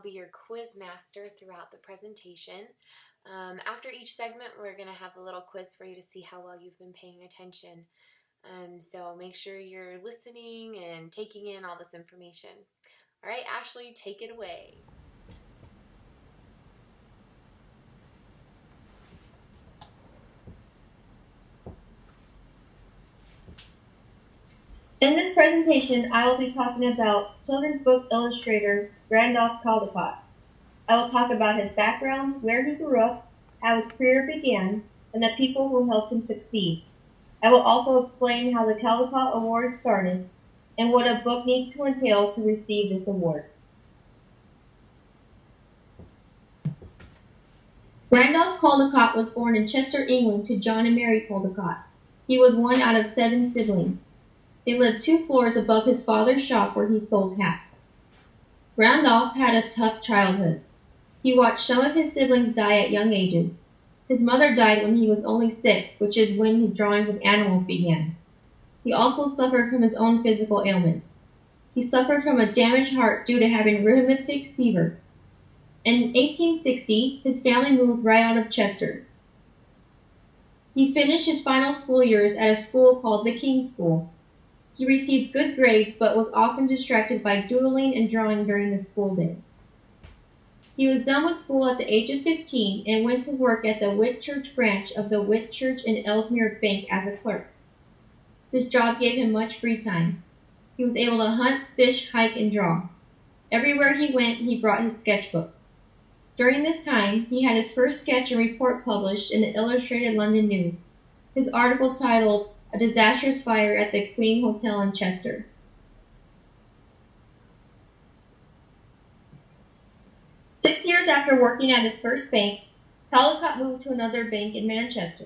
be your quiz master throughout the presentation. After each segment, we're going to have a little quiz for you to see how well you've been paying attention. So make sure you're listening and taking in all this information. All right, Ashley, take it away. In this presentation, I will be talking about children's book illustrator Randolf Caldecott. I will talk about his background, where he grew up, how his career began, and the people who helped him succeed. I will also explain how the Caldecott Award started and what a book needs to entail to receive this award. Randolf Caldecott was born in Chester, England to John and Mary Caldecott. He was one out of 7 siblings. They lived 2 floors above his father's shop where he sold hats. Randolph had a tough childhood. He watched some of his siblings die at young ages. His mother died when he was only 6, which is when his drawings of animals began. He also suffered from his own physical ailments. He suffered from a damaged heart due to having rheumatic fever. In 1860, his family moved right out of Chester. He finished his final school years at a school called the King's School. He received good grades but was often distracted by doodling and drawing during the school day. He was done with school at the age of 15 and went to work at the Whitchurch branch of the Whitchurch and Ellesmere Bank as a clerk. This job gave him much free time. He was able to hunt, fish, hike, and draw. Everywhere he went, he brought his sketchbook. During this time, he had his first sketch and report published in the Illustrated London News. His article titled A Disastrous Fire at the Queen Hotel in Chester. Six years after working at his first bank, Caldecott moved to another bank in Manchester.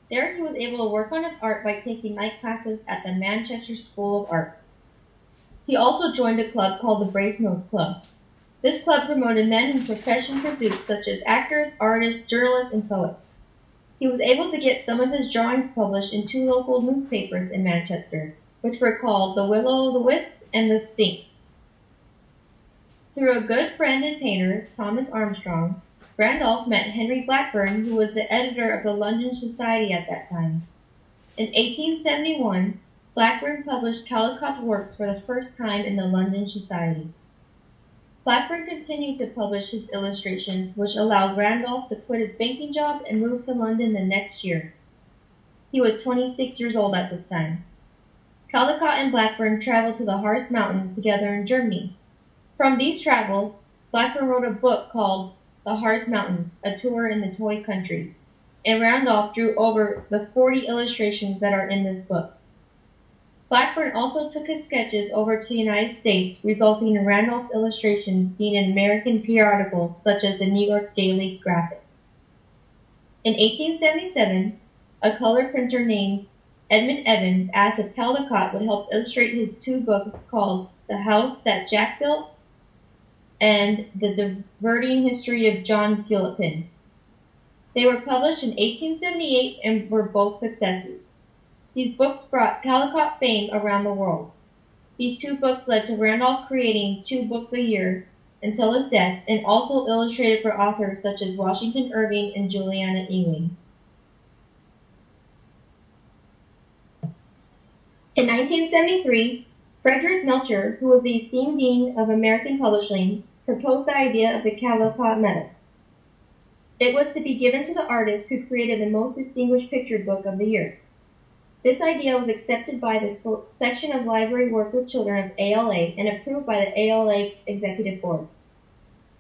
There he was able to work on his art by taking night classes at the Manchester School of Arts. He also joined a club called the Brasenose Club. This club promoted men in professional pursuits such as actors, artists, journalists, and poets. He was able to get some of his drawings published in 2 local newspapers in Manchester, which were called the Will-o'-the-Wisp and the Sphinx. Through a good friend and painter, Thomas Armstrong, Randolph met Henry Blackburn, who was the editor of the London Society at that time. In 1871, Blackburn published Caldecott's works for the first time in the London Society. Blackburn continued to publish his illustrations, which allowed Randolph to quit his banking job and move to London the next year. He was 26 years old at this time. Caldecott and Blackburn traveled to the Harz Mountains together in Germany. From these travels, Blackburn wrote a book called The Harz Mountains, A Tour in the Toy Country, and Randolph drew over the 40 illustrations that are in this book. Blackburn also took his sketches over to the United States, resulting in Randolph's illustrations being in American periodicals such as the New York Daily Graphic. In 1877, a color printer named Edmund Evans asked if Caldecott would help illustrate his 2 books called The House That Jack Built and The Diverting History of John Gilpin. They were published in 1878 and were both successes. These books brought Caldecott fame around the world. These 2 books led to Randolph creating 2 books a year until his death, and also illustrated for authors such as Washington Irving and Juliana Ewing. In 1973, Frederick Melcher, who was the esteemed dean of American Publishing, proposed the idea of the Caldecott Medal. It was to be given to the artist who created the most distinguished picture book of the year. This idea was accepted by the section of Library Work with Children of ALA and approved by the ALA Executive Board.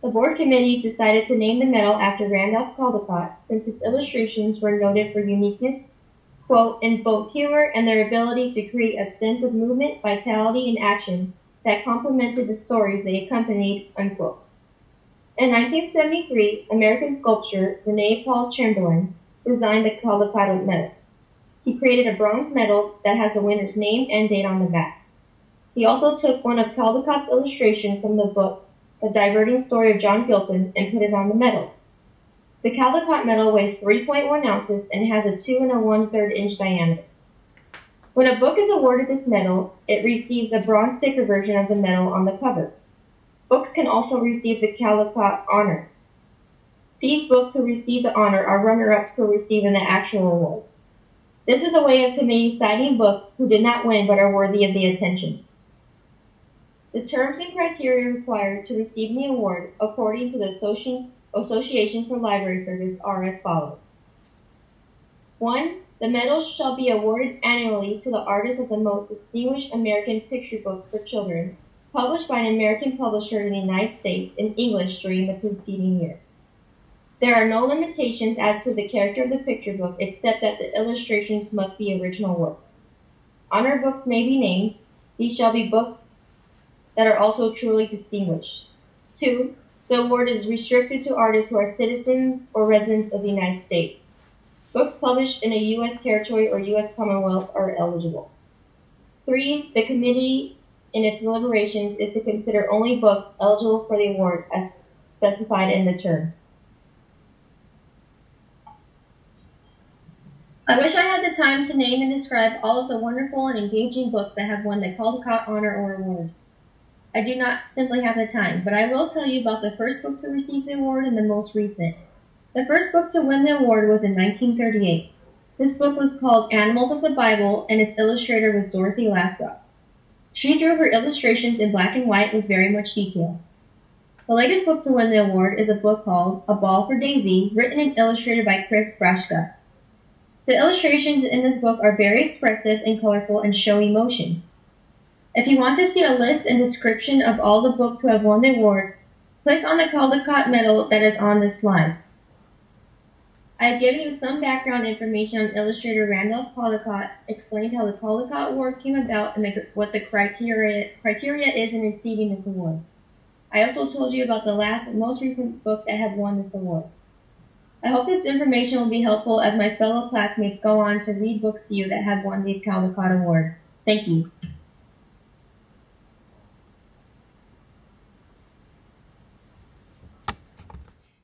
The board committee decided to name the medal after Randolph Caldecott since his illustrations were noted for uniqueness, quote, in both humor and their ability to create a sense of movement, vitality, and action that complemented the stories they accompanied, unquote. In 1973, American sculptor Rene Paul Chamberlain designed the Caldecott Medal. He created a bronze medal that has the winner's name and date on the back. He also took one of Caldecott's illustrations from the book The Diverting Story of John Gilpin and put it on the medal. The Caldecott medal weighs 3.1 ounces and has a 2 1/3 inch diameter. When a book is awarded this medal, it receives a bronze sticker version of the medal on the cover. Books can also receive the Caldecott honor. These books who receive the honor are runner-ups for receiving the actual award. This is a way of committee citing books who did not win but are worthy of the attention. The terms and criteria required to receive the award, according to the Association for Library Service, are as follows. 1. The medal shall be awarded annually to the artist of the most distinguished American picture book for children, published by an American publisher in the United States in English during the preceding year. There are no limitations as to the character of the picture book except that the illustrations must be original work. Honor books may be named. These shall be books that are also truly distinguished. 2. The award is restricted to artists who are citizens or residents of the United States. Books published in a U.S. territory or U.S. Commonwealth are eligible. 3. The committee, in its deliberations, is to consider only books eligible for the award as specified in the terms. I wish I had the time to name and describe all of the wonderful and engaging books that have won the Caldecott Honor or Award. I do not simply have the time, but I will tell you about the first book to receive the award and the most recent. The first book to win the award was in 1938. This book was called Animals of the Bible, and its illustrator was Dorothy Lathrop. She drew her illustrations in black and white with very much detail. The latest book to win the award is a book called A Ball for Daisy, written and illustrated by Chris Brashka. The illustrations in this book are very expressive and colorful and show emotion. If you want to see a list and description of all the books who have won the award, click on the Caldecott medal that is on this slide. I have given you some background information on illustrator Randolf Caldecott, explained how the Caldecott Award came about and what the criteria is in receiving this award. I also told you about the last and most recent book that have won this award. I hope this information will be helpful as my fellow classmates go on to read books to you that have won the Caldecott Award. Thank you.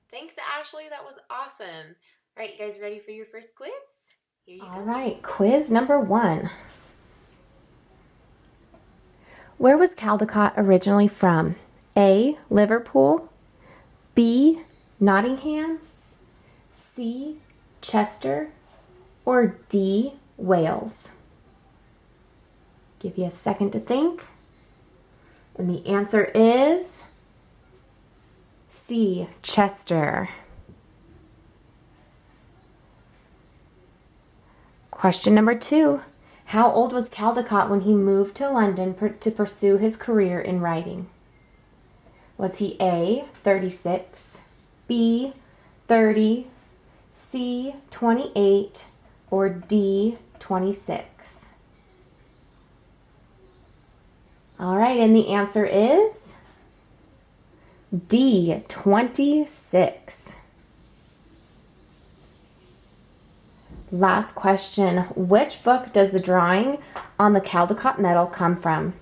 Thanks, Ashley. That was awesome. All right, you guys ready for your first quiz? Here you go. All right, quiz number 1. Where was Caldecott originally from? A. Liverpool, B. Nottingham, C. Chester, or D. Wales? Give you a second to think. And the answer is C. Chester. Question number 2. How old was Caldecott when he moved to London to pursue his career in writing? Was he A. 36, B. 30, C. 28, or D. 26? All right, and the answer is D. 26. Last question. Which book does the drawing on the Caldecott medal come from?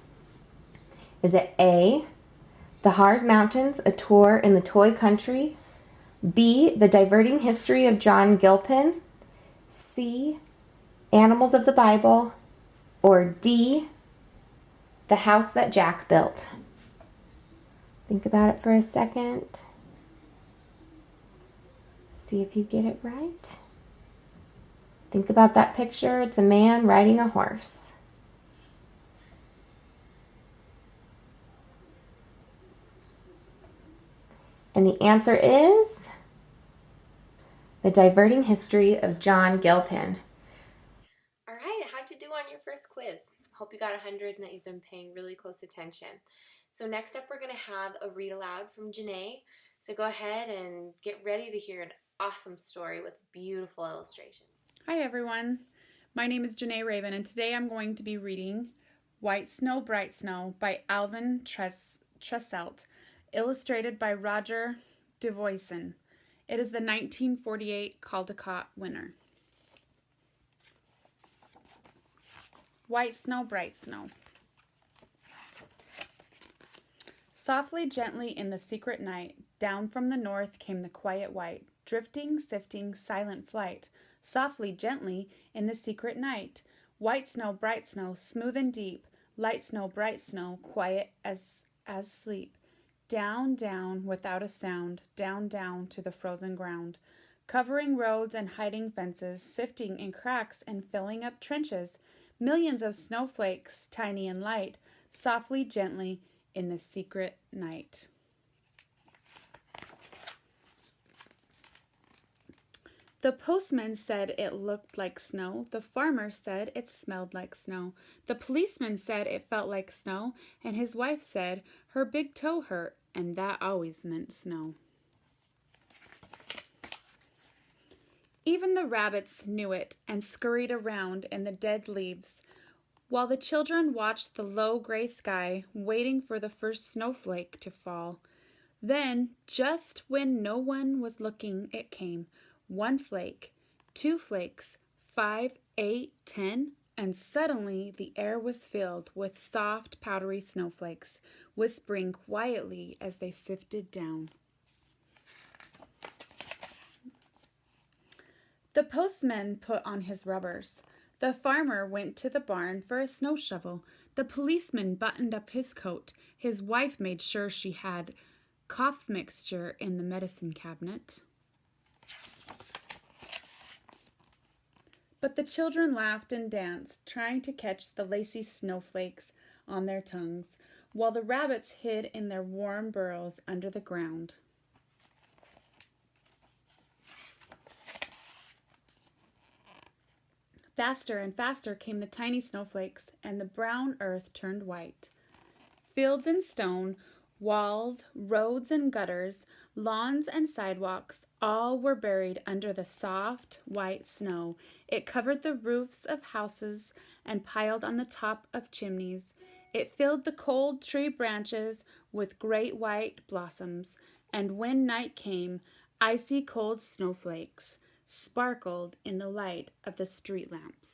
Is it A. The Harz Mountains, A Tour in the Toy Country, B. The Diverting History of John Gilpin, C. Animals of the Bible, or D. The House That Jack Built? Think about it for a second. See if you get it right. Think about that picture. It's a man riding a horse. And the answer is The Diverting History of John Gilpin. All right, how'd you do on your first quiz? Hope you got 100 and that you've been paying really close attention. So next up, we're going to have a read aloud from Janae. So go ahead and get ready to hear an awesome story with beautiful illustrations. Hi everyone, my name is Janae Raven and today I'm going to be reading White Snow, Bright Snow by Alvin Tresselt, illustrated by Roger DeVoyson. It is the 1948 Caldecott winner. White Snow, Bright Snow. Softly, gently in the secret night, down from the north came the quiet white, drifting, sifting, silent flight. Softly, gently, in the secret night, white snow, bright snow, smooth and deep, light snow, bright snow, quiet as sleep. Down, down, without a sound, down, down to the frozen ground, covering roads and hiding fences, sifting in cracks and filling up trenches, millions of snowflakes, tiny and light, softly, gently, in the secret night. The postman said it looked like snow. The farmer said it smelled like snow. The policeman said it felt like snow. And his wife said her big toe hurt, and that always meant snow. Even the rabbits knew it and scurried around in the dead leaves, while the children watched the low gray sky, waiting for the first snowflake to fall. Then, just when no one was looking, it came. 1 flake, 2 flakes, 5, 8, 10, and suddenly the air was filled with soft, powdery snowflakes, whispering quietly as they sifted down. The postman put on his rubbers. The farmer went to the barn for a snow shovel. The policeman buttoned up his coat. His wife made sure she had cough mixture in the medicine cabinet. But the children laughed and danced, trying to catch the lacy snowflakes on their tongues, while the rabbits hid in their warm burrows under the ground. Faster and faster came the tiny snowflakes, and the brown earth turned white. Fields and stone, walls, roads and gutters, lawns and sidewalks, all were buried under the soft, white snow. It covered the roofs of houses and piled on the top of chimneys. It filled the cold tree branches with great white blossoms, and when night came, icy cold snowflakes sparkled in the light of the street lamps.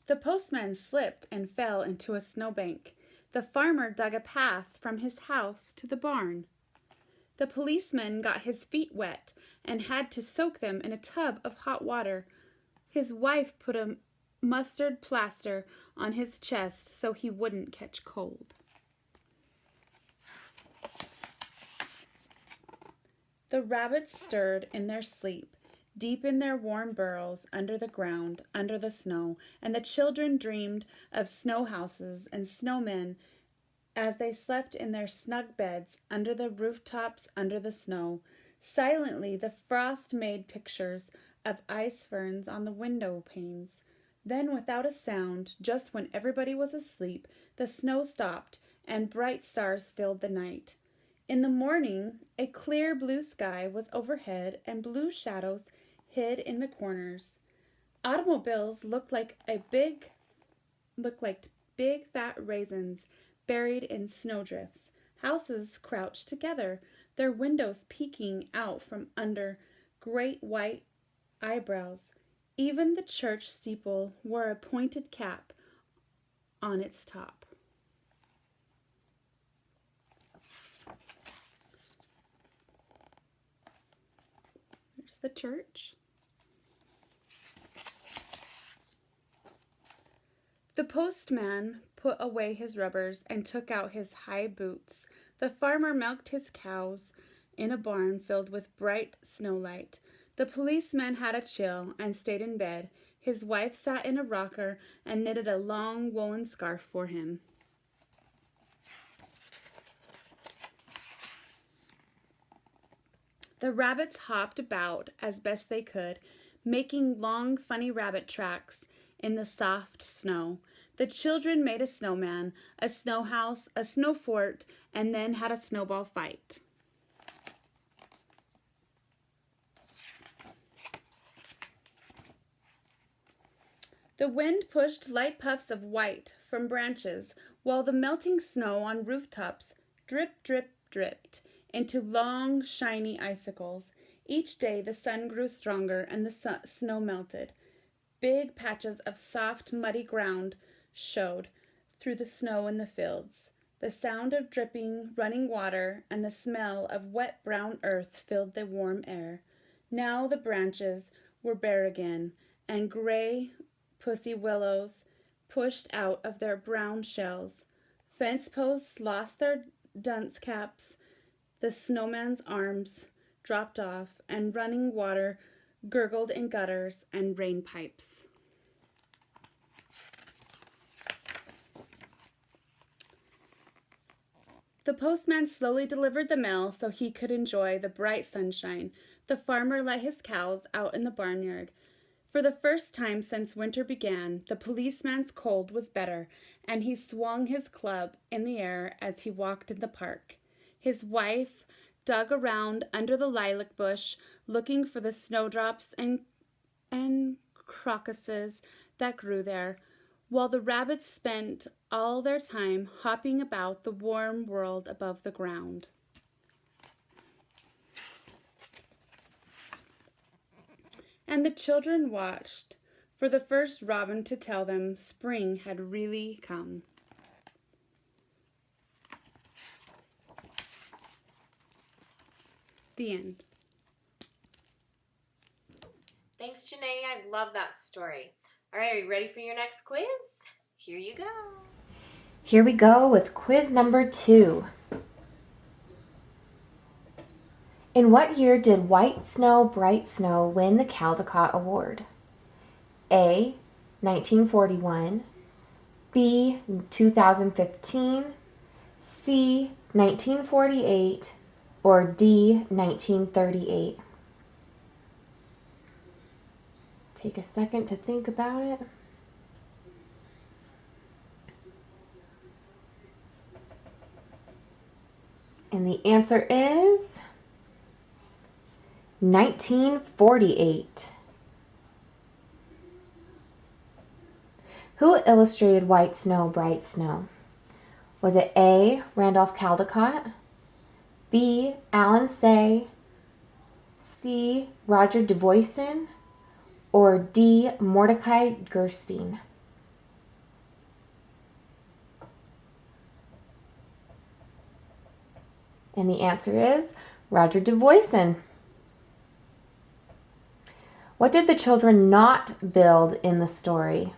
The postman slipped and fell into a snowbank. The farmer dug a path from his house to the barn. The policeman got his feet wet and had to soak them in a tub of hot water. His wife put a mustard plaster on his chest so he wouldn't catch cold. The rabbits stirred in their sleep, deep in their warm burrows under the ground, under the snow, and the children dreamed of snow houses and snowmen as they slept in their snug beds under the rooftops, under the snow. Silently, the frost made pictures of ice ferns on the window panes. Then, without a sound, just when everybody was asleep, the snow stopped and bright stars filled the night. In the morning, a clear blue sky was overhead and blue shadows hid in the corners. Automobiles looked like big fat raisins buried in snowdrifts. Houses crouched together, their windows peeking out from under great white eyebrows. Even the church steeple wore a pointed cap on its top. There's the church. The postman put away his rubbers and took out his high boots. The farmer milked his cows in a barn filled with bright snowlight. The policeman had a chill and stayed in bed. His wife sat in a rocker and knitted a long woolen scarf for him. The rabbits hopped about as best they could, making long, funny rabbit tracks in the soft snow. The children made a snowman, a snow house, a snow fort, and then had a snowball fight. The wind pushed light puffs of white from branches, while the melting snow on rooftops drip, drip, dripped into long, shiny icicles. Each day the sun grew stronger and the snow melted. Big patches of soft, muddy ground showed through the snow in the fields. The sound of dripping, running water and the smell of wet brown earth filled the warm air. Now the branches were bare again, and gray pussy willows pushed out of their brown shells. Fence posts lost their dunce caps, the snowman's arms dropped off, and running water gurgled in gutters and rain pipes. The postman slowly delivered the mail so he could enjoy the bright sunshine. The farmer let his cows out in the barnyard. For the first time since winter began, the policeman's cold was better, and he swung his club in the air as he walked in the park. His wife dug around under the lilac bush, looking for the snowdrops and crocuses that grew there, while the rabbits spent all their time hopping about the warm world above the ground. And the children watched for the first robin to tell them spring had really come. The end. Thanks, Janae. I love that story. All right, are you ready for your next quiz? Here you go. Here we go with quiz number 2. In what year did White Snow, Bright Snow win the Caldecott Award? A. 1941, B. 2015, C. 1948, or D. 1938? Take a second to think about it. And the answer is 1948. Who illustrated White Snow, Bright Snow? Was it A. Randolph Caldecott, B. Alan Say, C. Roger DeVoyson, or D. Mordecai Gerstein? And the answer is Roger DeVoyson. What did the children not build in the story?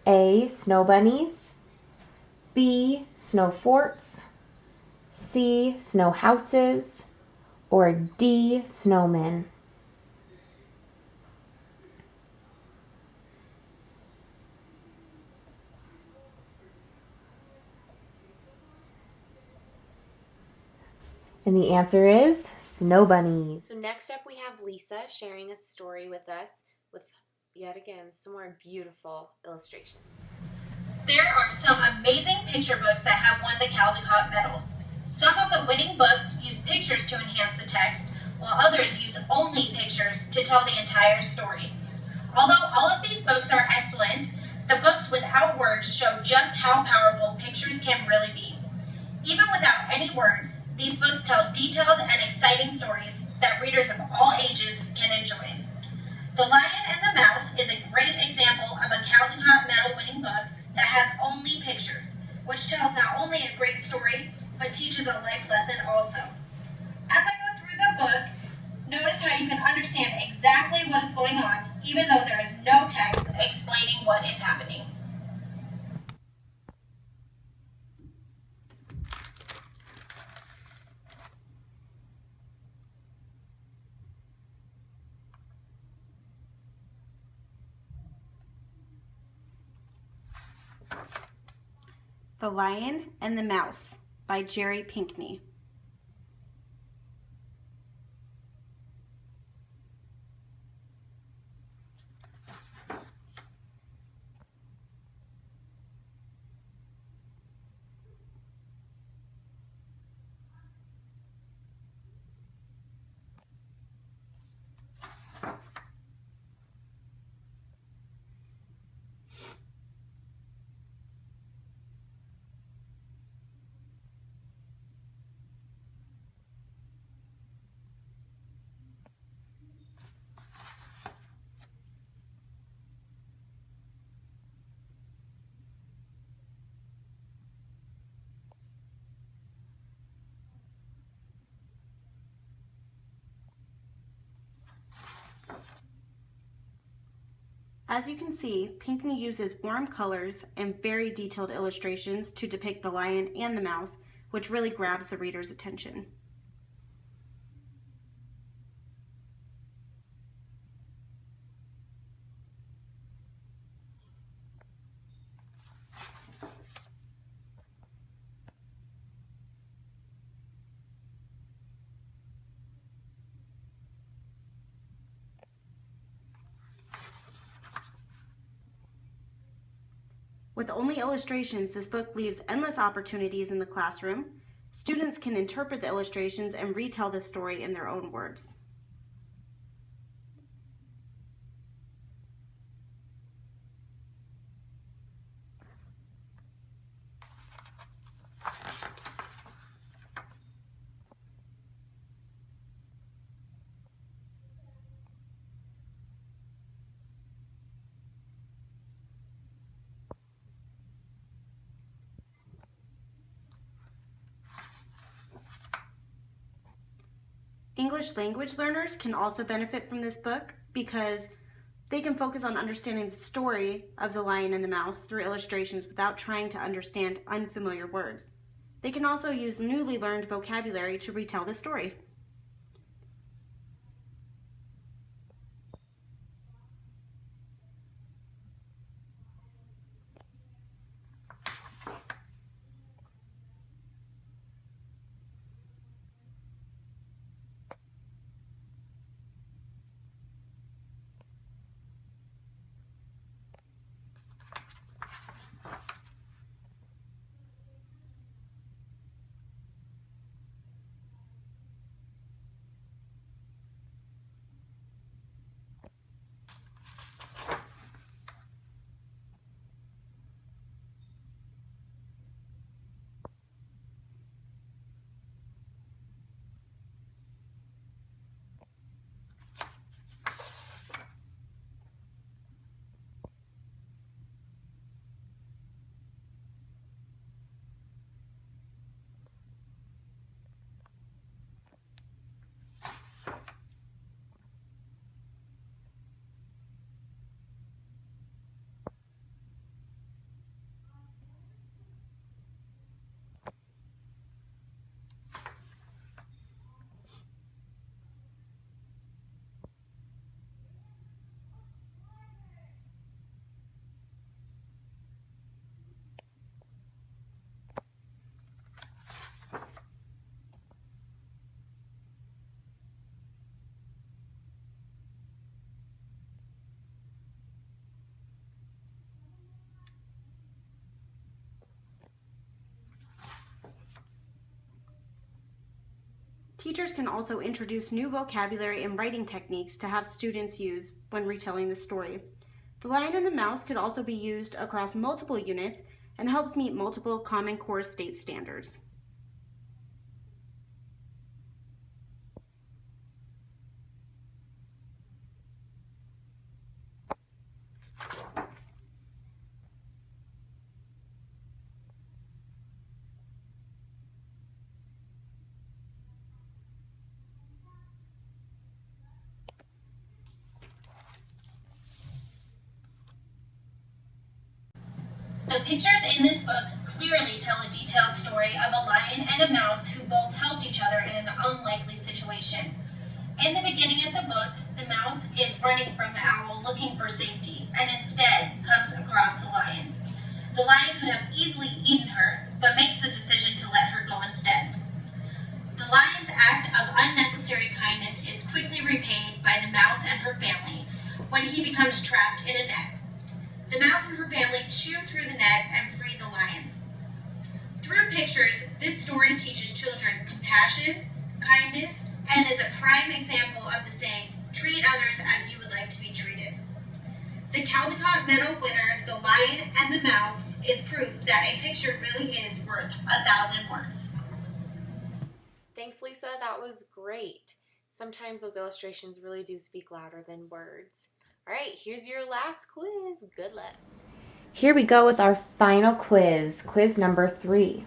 A. Snow bunnies, B. Snow forts, C. Snow houses, or D. Snowmen? And the answer is snow bunnies. So next up we have Lisa sharing a story with us with, yet again, some more beautiful illustrations. There are some amazing picture books that have won the Caldecott Medal. Some of the winning books use pictures to enhance the text, while others use only pictures to tell the entire story. Although all of these books are excellent, the books without words show just how powerful pictures can really be. Even without any words, these books tell detailed and exciting stories that readers of all ages can enjoy. The Lion and the Mouse is a great example of a Caldecott Medal-winning book that has only pictures, which tells not only a great story, but teaches a life lesson also. As I go through the book, notice how you can understand exactly what is going on, even though there is no text explaining what is happening. The Lion and the Mouse by Jerry Pinkney. As you can see, Pinckney uses warm colors and very detailed illustrations to depict the lion and the mouse, which really grabs the reader's attention. With only illustrations, this book leaves endless opportunities in the classroom. Students can interpret the illustrations and retell the story in their own words. English language learners can also benefit from this book because they can focus on understanding the story of the lion and the mouse through illustrations without trying to understand unfamiliar words. They can also use newly learned vocabulary to retell the story. Teachers can also introduce new vocabulary and writing techniques to have students use when retelling the story. The Lion and the Mouse could also be used across multiple units and helps meet multiple Common Core state standards. The pictures in this book clearly tell a detailed story of a lion and a mouse who both helped each other in an unlikely situation. In the beginning of the book, the mouse is running from the owl looking for safety and instead comes across the lion. The lion could have easily eaten her, but makes the decision to let her go instead. The lion's act of unnecessary kindness is quickly repaid by the mouse and her family when he becomes trapped in a net. The mouse and her family chew through the net and free the lion. Through pictures, this story teaches children compassion, kindness, and is a prime example of the saying, treat others as you would like to be treated. The Caldecott Medal winner, The Lion and the Mouse, is proof that a picture really is worth 1,000 words. Thanks, Lisa. That was great. Sometimes those illustrations really do speak louder than words. All right, here's your last quiz. Good luck. Here we go with our final quiz, quiz number 3.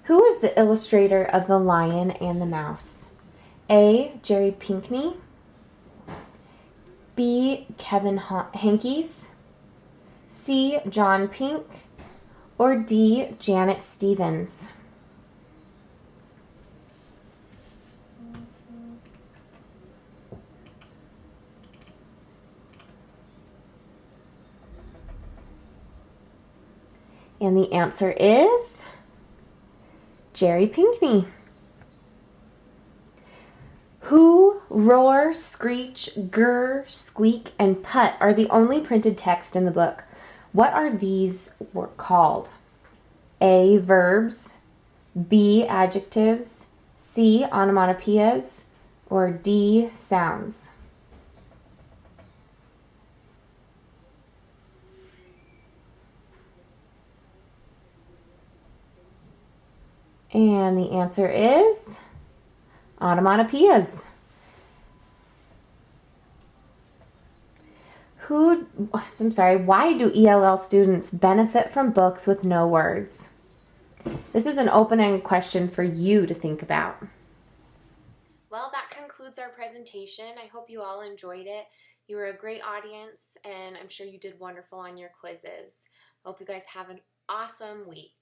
Who is the illustrator of The Lion and the Mouse? A. Jerry Pinckney, B. Kevin Hankes, C. John Pink, or D. Janet Stevens? And the answer is Jerry Pinkney. Who, roar, screech, grr, squeak, and put are the only printed text in the book. What are these called? A. Verbs, B. Adjectives, C. Onomatopoeias, or D. Sounds? And the answer is onomatopoeias. Why do ELL students benefit from books with no words? This is an open-ended question for you to think about. Well, that concludes our presentation. I hope you all enjoyed it. You were a great audience, and I'm sure you did wonderful on your quizzes. Hope you guys have an awesome week.